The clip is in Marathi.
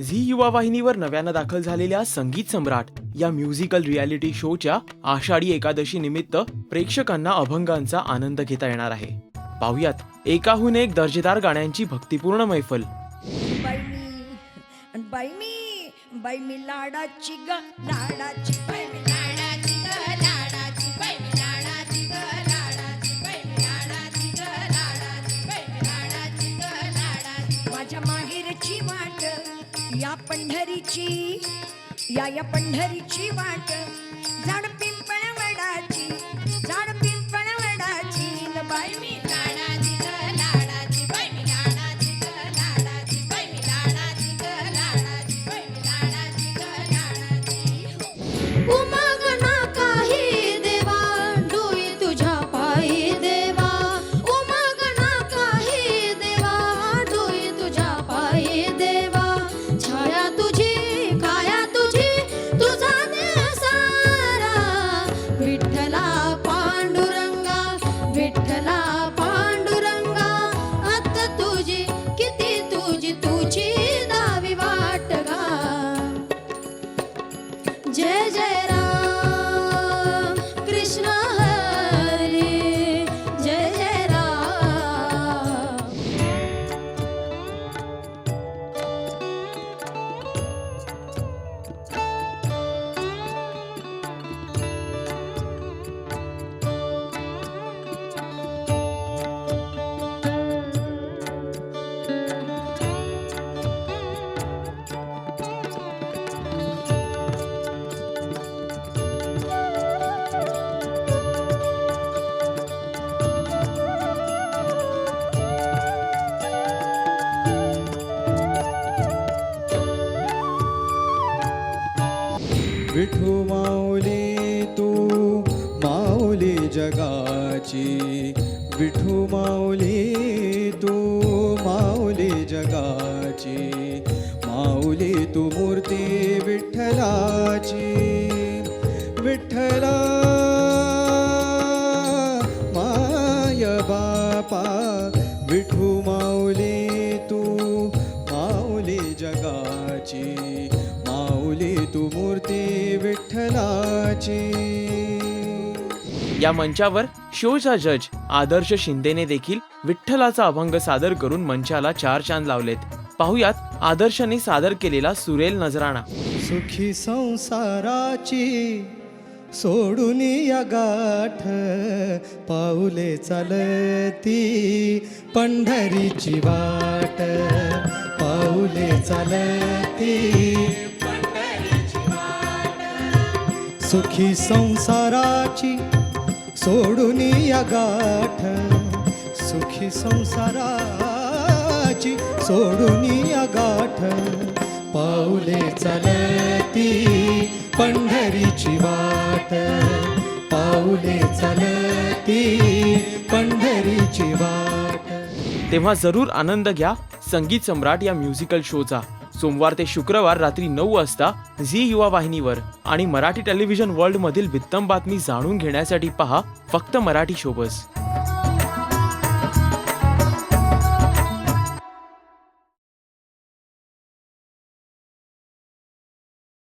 झी युवा वाहिनीवर नव्यानं दाखल झालेल्या संगीत सम्राट या म्युझिकल रियालिटी शोच्या आषाढी एकादशी निमित्त प्रेक्षकांना अभंगांचा आनंद घेता येणार आहे. पाहुयात एकाहून एक दर्जेदार गाण्यांची भक्तिपूर्ण मैफल. बाई मी लाडाची ग लाडाची बाई मी लाडाची ग लाडाची बाई मी लाडाची ग लाडाची बाई मी लाडाची ग लाडाची बाई मी लाडाची ग लाडाची. माझ्या माहेरची वाट या पंढरीची या पंढरीची वाट झाड पिंपळ वडाची झाड पिंपळ वडाची न बाई मी लाडाची ग लाडाची बाई मी लाडाची ग लाडाची बाई मी लाडाची ग लाडाची बाई मी लाडाची ग लाडाची. उमगना काही देवा डोई तुझ्या पायी देवा उमगना काही देवा डोई तुझ्या पायी देवा छाया तुझी काया तुझी तुझा देह सारा विठ्ठला पांडुरंगा विठ्ठला पांडुरंगा अत तुझी किती तुझी दावी वाट गा. जय जय राम कृष्ण हरी जय जय राम. विठू माऊली तू माऊली जगाची विठू माऊली तू माऊली जगाची माऊली तू मूर्ती विठ्ठलाची विठ्ठला माय बापा विठू माऊली तू माऊली जगाची माऊली तू मूर्ती विठ्ठलाची. या मंचावर शोचा जज आदर्श शिंदेने देखील विठ्ठलाचा अभंग सादर करून मंचाला चार चांद लावलेत. पाहुयात आदर्शने सादर केलेला सुरेल नजराणा. सुखी संसाराची सोडून या गाठ पाऊले चालती पंढरीची वाट पाऊले चालती सुखी संसाराची सोडून या गाठ सुखी संसाराची सोडून या गाठ पाऊले चालती पंढरीची वाट पाऊले चालती पंढरीची वाट. तेव्हा जरूर आनंद घ्या संगीत सम्राट या म्युझिकल शोचा. सोमवार ते शुक्रवार रात्री 9 वाजता झी युवा वाहिनीवर आणि मराठी टेलिव्हिजन वर्ल्ड मधील वित्तम बातमी जाणून घेण्यासाठी पहा फक्त मराठी शोबस.